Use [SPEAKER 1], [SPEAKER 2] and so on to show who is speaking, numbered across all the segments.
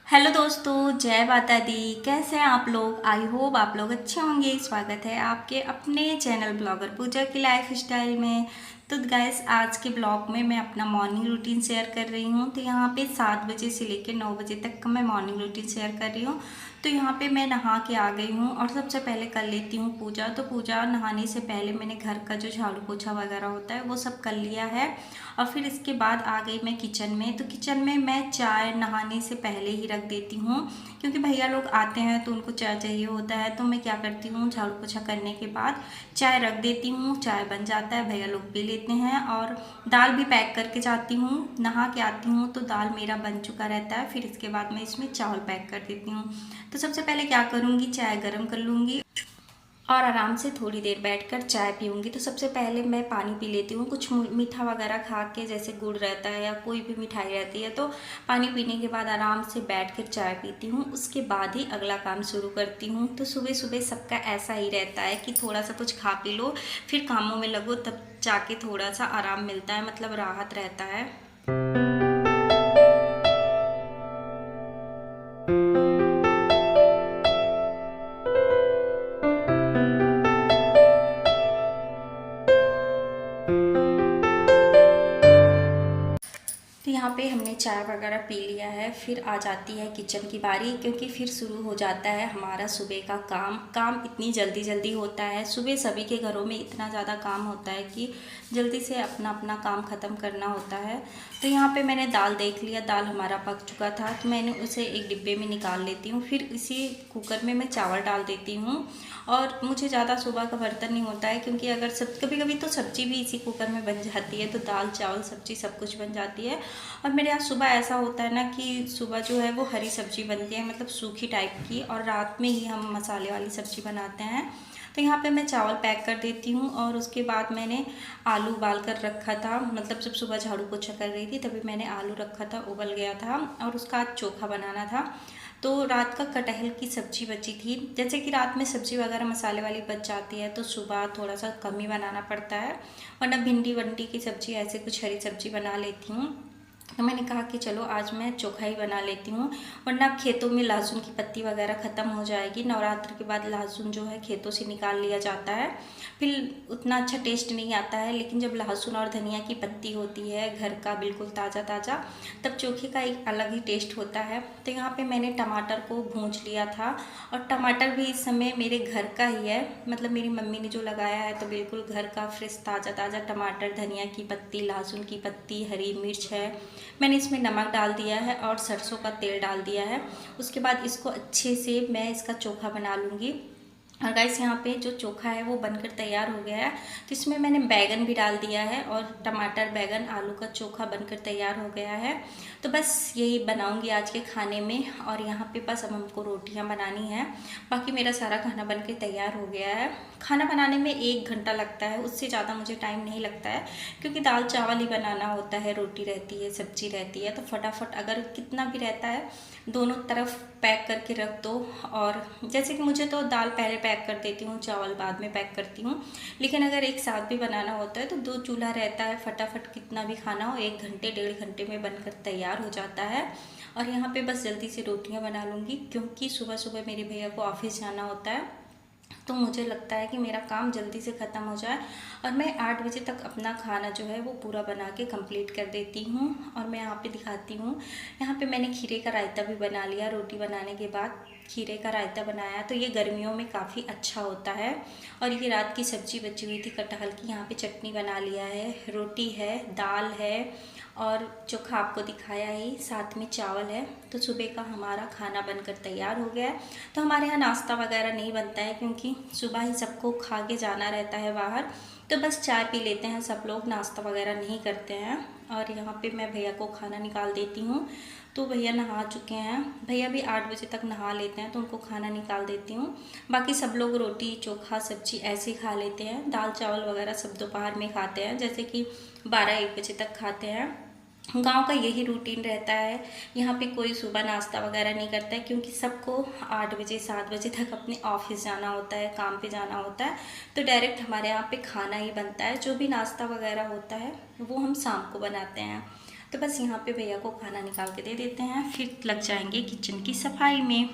[SPEAKER 1] Hello दोस्तों, जय माता दी। कैसे हैं आप लोग? आई होप आप लोग अच्छे होंगे। स्वागत है आपके अपने चैनल ब्लॉगर पूजा की लाइफ स्टाइल में। तो गाइस, आज के ब्लॉग में मैं अपना मॉर्निंग रूटीन शेयर कर रही हूँ। तो यहाँ पे 7 बजे से लेकर 9 बजे तक का मैं मॉर्निंग रूटीन शेयर कर रही हूँ। तो यहाँ पे मैं नहा के आ गई हूँ और सबसे पहले कर लेती हूँ पूजा। तो पूजा नहाने से पहले मैंने घर का जो झाड़ू पोछा वगैरह होता है वो सब कर लिया है। और फिर इसके बाद आ गई मैं किचन में। तो किचन में मैं चाय नहाने से पहले ही रख देती हूँ, क्योंकि भैया लोग आते हैं तो उनको चाय चाहिए होता है। तो मैं क्या करती हूँ, झाड़ू पोछा करने के बाद चाय रख देती हूँ। चाय बन जाता है, भैया लोग पी लेते हैं। और दाल भी पैक करके जाती हूँ। नहा के आती हूँ तो दाल मेरा बन चुका रहता है। फिर इसके बाद मैं इसमें चावल पैक कर देती हूँ। तो सबसे पहले क्या करूँगी, चाय गर्म कर लूँगी और आराम से थोड़ी देर बैठकर चाय पीऊँगी। तो सबसे पहले मैं पानी पी लेती हूँ। कुछ मीठा वगैरह खा के, जैसे गुड़ रहता है या कोई भी मिठाई रहती है, तो पानी पीने के बाद आराम से बैठ कर चाय पीती हूँ। उसके बाद ही अगला काम शुरू करती हूँ। तो सुबह सुबह सबका ऐसा ही रहता है कि थोड़ा सा कुछ खा पी लो, फिर कामों में लगो, तब जाके थोड़ा सा आराम मिलता है, मतलब राहत रहता है। तो यहाँ पे हमने चाय वगैरह पी लिया है। फिर आ जाती है किचन की बारी, क्योंकि फिर शुरू हो जाता है हमारा सुबह का काम। काम इतनी जल्दी जल्दी होता है सुबह, सभी के घरों में इतना ज़्यादा काम होता है कि जल्दी से अपना अपना काम ख़त्म करना होता है। तो यहाँ पे मैंने दाल देख लिया, दाल हमारा पक चुका था, तो मैंने उसे एक डिब्बे में निकाल लेती हूँ। फिर इसी कुकर में मैं चावल डाल देती हूँ। और मुझे ज़्यादा सुबह का बर्तन नहीं होता है, क्योंकि अगर सब कभी कभी तो सब्ज़ी भी इसी कुकर में बन जाती है। तो दाल चावल सब्ज़ी सब कुछ बन जाती है। और मेरे यहाँ सुबह ऐसा होता है ना कि सुबह जो है वो हरी सब्ज़ी बनती है, मतलब सूखी टाइप की, और रात में ही हम मसाले वाली सब्ज़ी बनाते हैं। तो यहाँ पे मैं चावल पैक कर देती हूँ। और उसके बाद मैंने आलू उबाल कर रखा था, मतलब जब सुबह झाड़ू पोछा कर रही थी तभी मैंने आलू रखा था, उबल गया था। और उसका आज चोखा बनाना था। तो रात का कटहल की सब्ज़ी बची थी। जैसे कि रात में सब्ज़ी वगैरह मसाले वाली बच जाती है तो सुबह थोड़ा सा कम ही बनाना पड़ता है, वरना भिंडी वंडी की सब्ज़ी, ऐसे कुछ हरी सब्ज़ी बना लेती हूँ। तो मैंने कहा कि चलो आज मैं चोखा ही बना लेती हूँ, वरना अब खेतों में लहसुन की पत्ती वगैरह ख़त्म हो जाएगी। नवरात्र के बाद लहसुन जो है खेतों से निकाल लिया जाता है, फिर उतना अच्छा टेस्ट नहीं आता है। लेकिन जब लहसुन और धनिया की पत्ती होती है घर का बिल्कुल ताज़ा ताज़ा, तब चोखे का एक अलग ही टेस्ट होता है। तो यहाँ पे मैंने टमाटर को भूंज लिया था। और टमाटर भी इस समय मेरे घर का ही है, मतलब मेरी मम्मी ने जो लगाया है, तो बिल्कुल घर का फ्रेश ताज़ा ताज़ा टमाटर, धनिया की पत्ती, लहसुन की पत्ती, हरी मिर्च है। मैंने इसमें नमक डाल दिया है और सरसों का तेल डाल दिया है। उसके बाद इसको अच्छे से मैं इसका चोखा बना लूँगी। और गाइस, यहाँ पे जो चोखा है वो बनकर तैयार हो गया है। तो इसमें मैंने बैगन भी डाल दिया है, और टमाटर बैगन आलू का चोखा बनकर तैयार हो गया है। तो बस यही बनाऊंगी आज के खाने में। और यहाँ पे बस अब हमको रोटियाँ बनानी है, बाकी मेरा सारा खाना बनकर तैयार हो गया है। खाना बनाने में 1 घंटा लगता है, उससे ज़्यादा मुझे टाइम नहीं लगता है, क्योंकि दाल चावल ही बनाना होता है, रोटी रहती है, सब्जी रहती है। तो फटाफट अगर कितना भी रहता है, दोनों तरफ पैक करके रख दो। और जैसे कि मुझे तो दाल पहले पैक कर देती हूँ, चावल बाद में पैक करती हूँ। लेकिन अगर एक साथ भी बनाना होता है तो 2 चूल्हा रहता है, फटाफट कितना भी खाना हो 1 घंटे 1.5 घंटे में बनकर तैयार हो जाता है। और यहाँ पे बस जल्दी से रोटियाँ बना लूँगी, क्योंकि सुबह सुबह मेरे भैया को ऑफिस जाना होता है। तो मुझे लगता है कि मेरा काम जल्दी से ख़त्म हो जाए और मैं 8 बजे तक अपना खाना जो है वो पूरा बना के कंप्लीट कर देती हूँ। और मैं यहाँ पे दिखाती हूँ, यहाँ पे मैंने खीरे का रायता भी बना लिया रोटी बनाने के बाद। खीरे का रायता बनाया, तो ये गर्मियों में काफ़ी अच्छा होता है। और ये रात की सब्ज़ी बची हुई थी कटहल की, यहाँ पे चटनी बना लिया है, रोटी है, दाल है और चोखा आपको दिखाया ही, साथ में चावल है। तो सुबह का हमारा खाना बनकर तैयार हो गया है। तो हमारे यहाँ नाश्ता वगैरह नहीं बनता है क्योंकि सुबह ही सबको खा के जाना रहता है बाहर, तो बस चाय पी लेते हैं सब लोग, नाश्ता वगैरह नहीं करते हैं। और यहाँ पे मैं भैया को खाना निकाल देती हूँ। तो भैया नहा चुके हैं, भैया भी 8 बजे तक नहा लेते हैं, तो उनको खाना निकाल देती हूँ। बाकी सब लोग रोटी चोखा सब्जी ऐसे ही खा लेते हैं, दाल चावल वगैरह सब दोपहर में खाते हैं, जैसे कि 12-1 बजे तक खाते हैं। गांव का यही रूटीन रहता है। यहाँ पे कोई सुबह नाश्ता वगैरह नहीं करता है क्योंकि सबको 8 बजे 7 बजे तक अपने ऑफिस जाना होता है, काम पे जाना होता है। तो डायरेक्ट हमारे यहाँ पे खाना ही बनता है, जो भी नाश्ता वगैरह होता है वो हम शाम को बनाते हैं। तो बस यहाँ पे भैया को खाना निकाल के दे देते हैं, फिर लग जाएंगे किचन की सफाई में।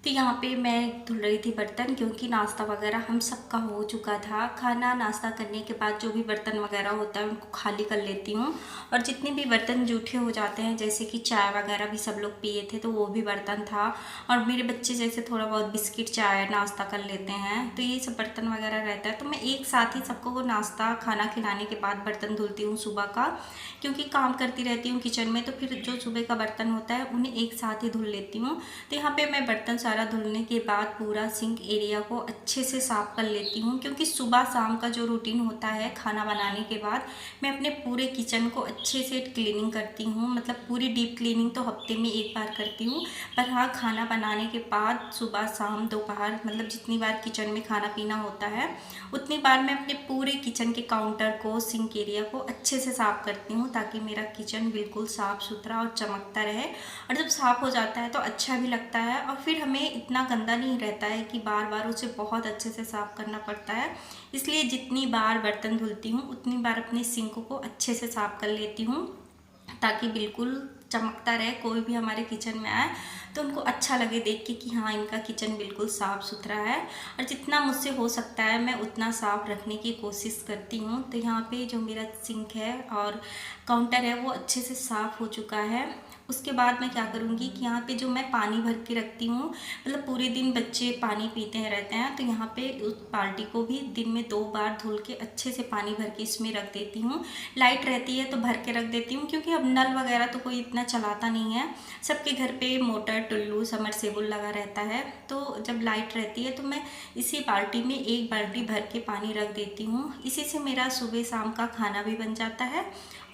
[SPEAKER 1] तो यहाँ पे मैं धुल रही थी बर्तन, क्योंकि नाश्ता वगैरह हम सबका हो चुका था। खाना नाश्ता करने के बाद जो भी बर्तन वगैरह होता है उनको खाली कर लेती हूँ। और जितने भी बर्तन जूठे हो जाते हैं, जैसे कि चाय वगैरह भी सब लोग पिए थे तो वो भी बर्तन था। और मेरे बच्चे जैसे थोड़ा बहुत बिस्किट चाय नाश्ता कर लेते हैं, तो ये सब बर्तन वगैरह रहता है। तो मैं एक साथ ही सबको वो नाश्ता खाना खिलाने के बाद बर्तन धुलती हूँ सुबह का, क्योंकि काम करती रहती हूँ किचन में, तो फिर जो सुबह का बर्तन होता है उन्हें एक साथ ही धुल लेती हूँ। तो यहाँ पे मैं बर्तन सारा धुलने के बाद पूरा सिंक एरिया को अच्छे से साफ़ कर लेती हूँ, क्योंकि सुबह शाम का जो रूटीन होता है खाना बनाने के बाद मैं अपने पूरे किचन को अच्छे से क्लीनिंग करती हूँ। मतलब पूरी डीप क्लीनिंग तो हफ्ते में एक बार करती हूँ, पर हाँ खाना बनाने के बाद सुबह शाम दोपहर मतलब जितनी बार किचन में खाना पीना होता है उतनी बार मैं अपने पूरे किचन के काउंटर को सिंक एरिया को अच्छे से साफ़ करती हूँ, ताकि मेरा किचन बिल्कुल साफ़ सुथरा और चमकता रहे। और जब साफ़ हो जाता है तो अच्छा भी लगता है, और फिर हमें इतना गंदा नहीं रहता है कि बार बार उसे बहुत अच्छे से साफ़ करना पड़ता है। इसलिए जितनी बार बर्तन धुलती हूँ उतनी बार अपने सिंक को अच्छे से साफ़ कर लेती हूँ, ताकि बिल्कुल चमकता रहे। कोई भी हमारे किचन में आए तो उनको अच्छा लगे देख के कि हाँ इनका किचन बिल्कुल साफ़ सुथरा है। और जितना मुझसे हो सकता है मैं उतना साफ़ रखने की कोशिश करती हूँ। तो यहाँ पे जो मेरा सिंक है और काउंटर है वो अच्छे से साफ़ हो चुका है। उसके बाद मैं क्या करूँगी कि यहाँ पे जो मैं पानी भर के रखती हूँ, मतलब पूरे दिन बच्चे पानी पीते हैं रहते हैं, तो यहाँ पे उस बाल्टी को भी दिन में 2 बार धुल के अच्छे से पानी भर के इसमें रख देती हूँ। लाइट रहती है तो भर के रख देती हूँ, क्योंकि अब नल वगैरह तो कोई इतना चलाता नहीं है, सबके घर पे मोटर टुल्लू समरसेबुल लगा रहता है। तो जब लाइट रहती है तो मैं इसी बाल्टी में 1 बाल्टी भर के पानी रख देती हूँ। इसी से मेरा सुबह शाम का खाना भी बन जाता है,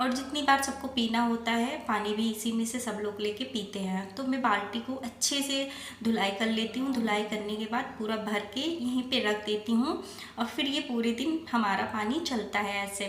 [SPEAKER 1] और जितनी बार सबको पीना होता है पानी भी इसी में से सब लोग लेके पीते हैं। तो मैं बाल्टी को अच्छे से धुलाई कर लेती हूँ। धुलाई करने के बाद पूरा भर के यहीं पे रख देती हूँ, और फिर ये पूरे दिन हमारा पानी चलता है ऐसे।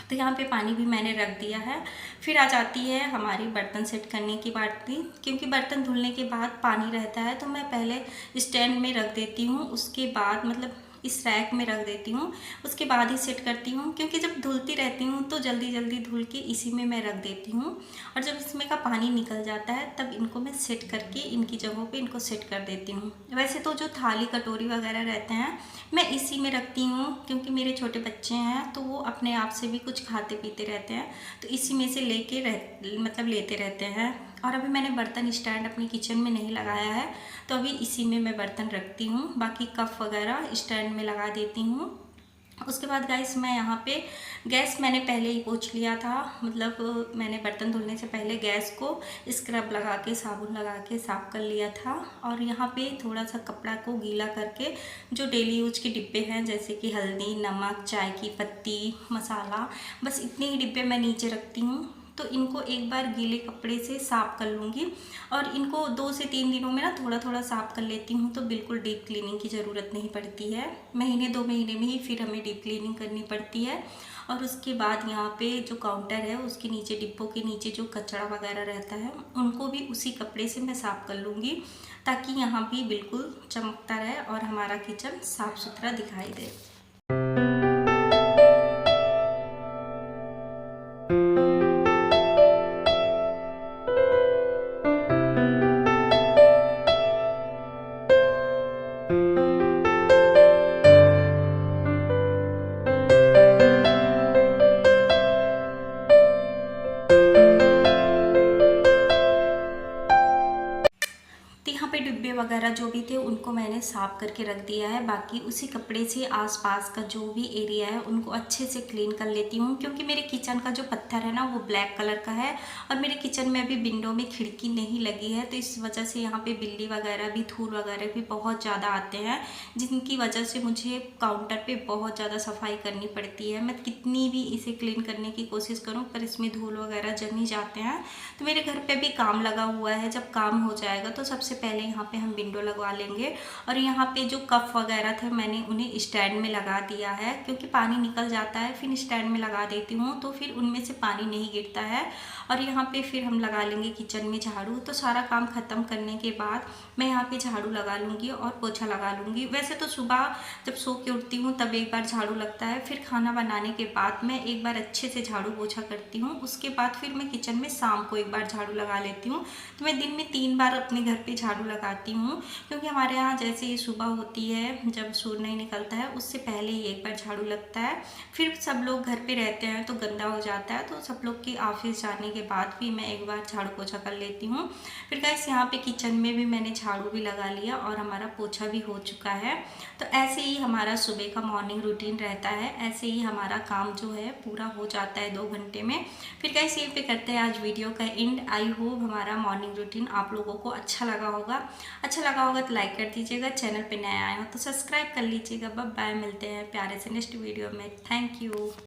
[SPEAKER 1] तो यहाँ पे पानी भी मैंने रख दिया है। फिर आ जाती है हमारी बर्तन सेट करने की बारी, क्योंकि बर्तन धुलने के बाद पानी रहता है तो मैं पहले स्टैंड में रख देती हूँ, उसके बाद मतलब इस रैक में रख देती हूँ, उसके बाद ही सेट करती हूँ। क्योंकि जब धुलती रहती हूँ तो जल्दी जल्दी धुल के इसी में मैं रख देती हूँ, और जब इसमें का पानी निकल जाता है तब इनको मैं सेट करके इनकी जगहों पे इनको सेट कर देती हूँ। वैसे तो जो थाली कटोरी वगैरह रहते हैं मैं इसी में रखती हूँ, क्योंकि मेरे छोटे बच्चे हैं तो वो अपने आप से भी कुछ खाते पीते रहते हैं, तो इसी में से मतलब लेते रहते हैं। और अभी मैंने बर्तन स्टैंड अपनी किचन में नहीं लगाया है, तो अभी इसी में मैं बर्तन रखती हूँ। बाकी कप वगैरह स्टैंड में लगा देती हूँ। उसके बाद गाइस मैं यहाँ पे गैस मैंने पहले ही पोंछ लिया था, मतलब मैंने बर्तन धुलने से पहले गैस को स्क्रब लगा के साबुन लगा के साफ़ कर लिया था। और यहाँ पे थोड़ा सा कपड़ा को गीला करके जो डेली यूज के डिब्बे हैं, जैसे कि हल्दी, नमक, चाय की पत्ती, मसाला, बस इतने ही डिब्बे मैं नीचे रखती हूँ। तो इनको एक बार गीले कपड़े से साफ़ कर लूँगी और इनको 2 से 3 दिनों में ना थोड़ा थोड़ा साफ़ कर लेती हूँ, तो बिल्कुल डीप क्लीनिंग की ज़रूरत नहीं पड़ती है। महीने 2 महीने में ही फिर हमें डीप क्लीनिंग करनी पड़ती है। और उसके बाद यहाँ पे जो काउंटर है उसके नीचे, डिब्बों के नीचे जो कचरा वगैरह रहता है उनको भी उसी कपड़े से मैं साफ़ कर लूँगी, ताकि यहाँ भी बिल्कुल चमकता रहे और हमारा किचन साफ़ सुथरा दिखाई दे। तो यहाँ पे डिब्बे वगैरह जो भी थे उनको मैंने साफ़ करके रख दिया है। बाकी उसी कपड़े से आसपास का जो भी एरिया है उनको अच्छे से क्लीन कर लेती हूँ, क्योंकि मेरे किचन का जो पत्थर है ना वो ब्लैक कलर का है और मेरे किचन में अभी विंडो में खिड़की नहीं लगी है, तो इस वजह से यहाँ पे बिल्ली वगैरह भी, धूल वगैरह भी बहुत ज़्यादा आते हैं, जिनकी वजह से मुझे काउंटर पर बहुत ज़्यादा सफाई करनी पड़ती है। मैं कितनी भी इसे क्लीन करने की कोशिश करूँ पर इसमें धूल वगैरह जम ही जाते हैं। तो मेरे घर पर भी काम लगा हुआ है, जब काम हो जाएगा तो सबसे पहले यहाँ पे हम विंडो लगवा लेंगे। और यहाँ पे जो कप वगैरह थे मैंने उन्हें स्टैंड में लगा दिया है, क्योंकि पानी निकल जाता है, फिर स्टैंड में लगा देती हूँ तो फिर उनमें से पानी नहीं गिरता है। और यहाँ पे फिर हम लगा लेंगे किचन में झाड़ू। तो सारा काम ख़त्म करने के बाद मैं यहाँ पे झाड़ू लगा लूँगी और पोछा लगा लूँगी। वैसे तो सुबह जब सो के उठती हूँ तब एक बार झाड़ू लगता है, फिर खाना बनाने के बाद मैं एक बार अच्छे से झाड़ू पोछा करती हूँ। उसके बाद फिर मैं किचन में शाम को एक बार झाड़ू लगा लेती हूँ। तो मैं दिन में 3 बार अपने घर पे झाड़ू लगाती हूँ, क्योंकि हमारे यहाँ जैसे ही सुबह होती है, जब सूर्य नहीं निकलता है उससे पहले ही एक बार झाड़ू लगता है। फिर सब लोग घर पे रहते हैं तो गंदा हो जाता है, तो सब लोग की ऑफिस जाने के बाद भी मैं एक बार झाड़ू पोछा कर लेती हूँ। फिर गाइस यहाँ पे किचन में भी मैंने झाड़ू भी लगा लिया और हमारा पोछा भी हो चुका है। तो ऐसे ही हमारा सुबह का मॉर्निंग रूटीन रहता है, ऐसे ही हमारा काम जो है पूरा हो जाता है 2 घंटे में। फिर गाइस यहीं पे करते हैं आज वीडियो का एंड। आई होप हमारा मॉर्निंग रूटीन आप लोगों को अच्छा लगा होगा। अच्छा लगा होगा तो लाइक कर दीजिएगा, चैनल पे नया आए हो तो सब्सक्राइब कर लीजिएगा। बाय बाय, मिलते हैं प्यारे से नेक्स्ट वीडियो में। Thank you.